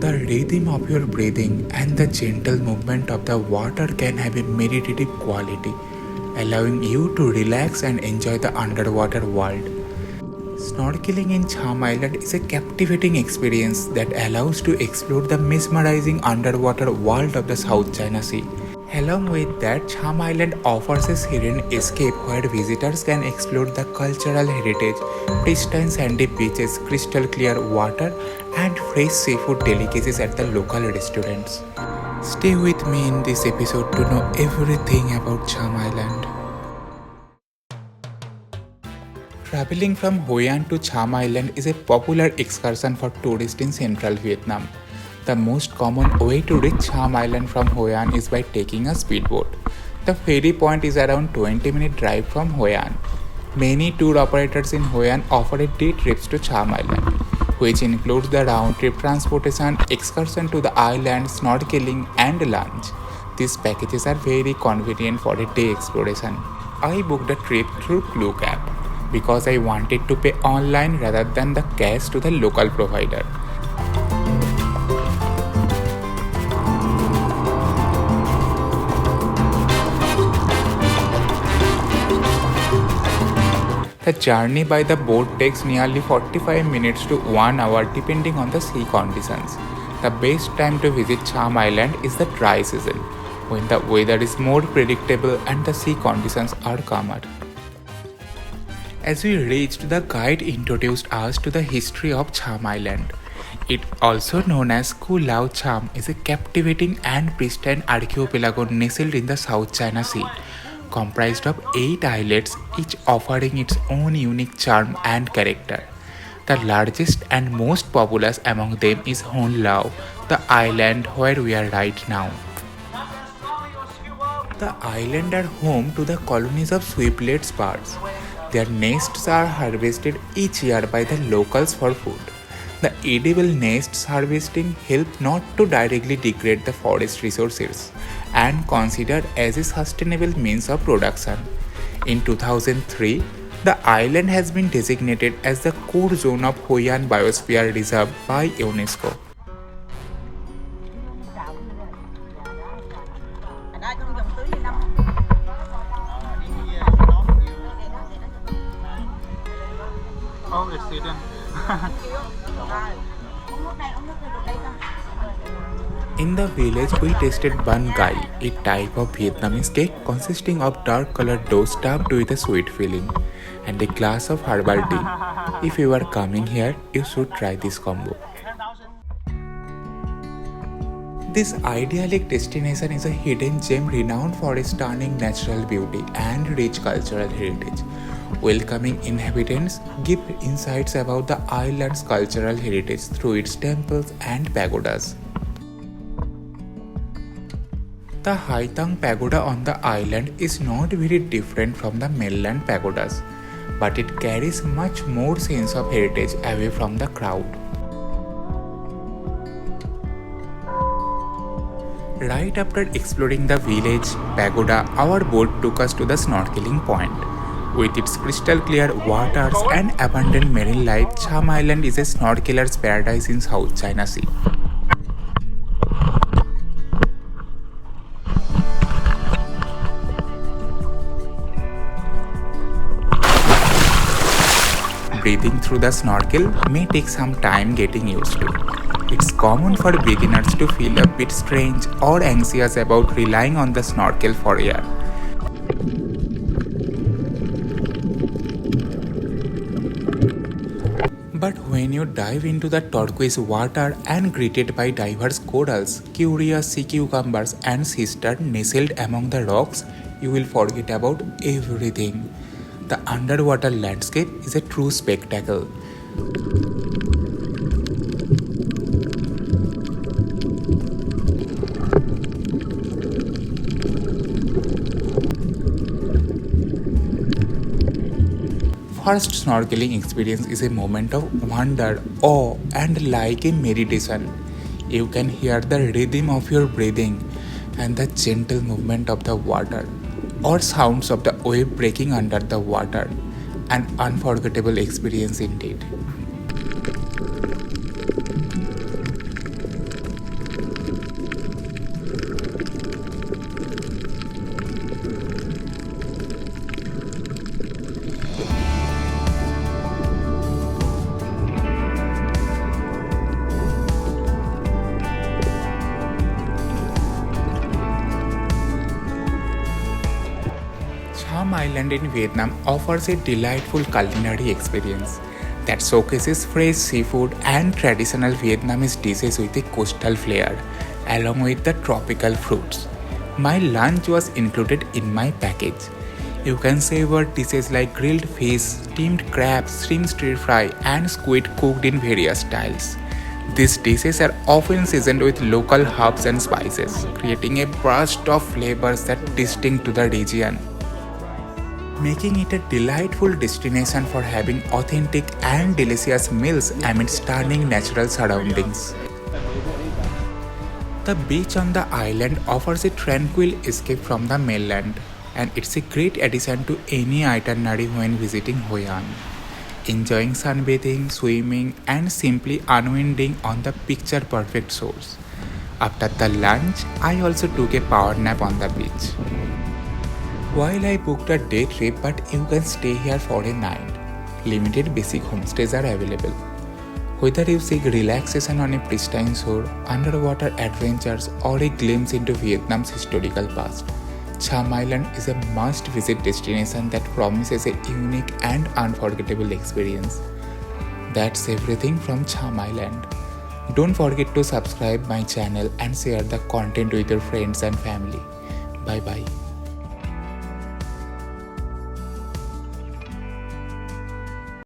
The rhythm of your breathing and the gentle movement of the water can have a meditative quality, allowing you to relax and enjoy the underwater world. Snorkeling in Cham Island is a captivating experience that allows to explore the mesmerizing underwater world of the South China Sea. Along with that, Cham Island offers a serene escape where visitors can explore the cultural heritage, pristine sandy beaches, crystal clear water, and fresh seafood delicacies at the local restaurants. Stay with me in this episode to know everything about Cham Island. Traveling from Hoi An to Cham Island is a popular excursion for tourists in central Vietnam. The most common way to reach Cham Island from Hoi An is by taking a speedboat. The ferry point is around 20-minute drive from Hoi An. Many tour operators in Hoi An offer a day trips to Cham Island, which includes the round-trip transportation, excursion to the island, snorkeling, and lunch. These packages are very convenient for a day exploration. I booked the trip through Klook app because I wanted to pay online rather than the cash to the local provider. The journey by the boat takes nearly 45 minutes to 1 hour depending on the sea conditions. The best time to visit Cham Island is the dry season, when the weather is more predictable and the sea conditions are calmer. As we reached, the guide introduced us to the history of Cham Island. It, also known as Cu Lao Cham, is a captivating and pristine archipelago nestled in the South China Sea, comprised of 8 islets, each offering its own unique charm and character. The largest and most populous among them is Hoi An, the island where we are right now. The islands are home to the colonies of swiftlet birds. Their nests are harvested each year by the locals for food. The edible nests harvesting help not to directly degrade the forest resources and considered as a sustainable means of production. In 2003, the island has been designated as the core zone of Hoi An Biosphere Reserve by UNESCO. Oh, it's hidden. In the village, we tasted bun gai, a type of Vietnamese cake consisting of dark colored dough stuffed with a sweet filling, and a glass of herbal tea. If you are coming here, you should try this combo. This idyllic destination is a hidden gem renowned for its stunning natural beauty and rich cultural heritage. Welcoming inhabitants give insights about the island's cultural heritage through its temples and pagodas. The Hai Tang pagoda on the island is not very different from the mainland pagodas, but it carries much more sense of heritage away from the crowd. Right after exploring the village pagoda, our boat took us to the snorkeling point. With its crystal clear waters and abundant marine life, Cham Island is a snorkeler's paradise in South China Sea. Breathing through the snorkel may take some time getting used to. It's common for beginners to feel a bit strange or anxious about relying on the snorkel for air. But when you dive into the turquoise water and greeted by diverse corals, curious sea cucumbers, and sea star nestled among the rocks, you will forget about everything. The underwater landscape is a true spectacle. First snorkeling experience is a moment of wonder, awe, and like a meditation. You can hear the rhythm of your breathing and the gentle movement of the water, or sounds of the wave breaking under the water. An unforgettable experience indeed. Island in Vietnam offers a delightful culinary experience that showcases fresh seafood and traditional Vietnamese dishes with a coastal flair, along with the tropical fruits. My lunch was included in my package. You can savor dishes like grilled fish, steamed crabs, shrimp stir fry, and squid cooked in various styles. These dishes are often seasoned with local herbs and spices, creating a burst of flavors that distinct to the region, making it a delightful destination for having authentic and delicious meals amid stunning natural surroundings. The beach on the island offers a tranquil escape from the mainland, and it's a great addition to any itinerary when visiting Hoi An. Enjoying sunbathing, swimming, and simply unwinding on the picture perfect shores. After the lunch, I also took a power nap on the beach. While I booked a day trip, but you can stay here for a night. Limited basic homestays are available. Whether you seek relaxation on a pristine shore, underwater adventures, or a glimpse into Vietnam's historical past, Cham Island is a must-visit destination that promises a unique and unforgettable experience. That's everything from Cham Island. Don't forget to subscribe my channel and share the content with your friends and family. Bye bye.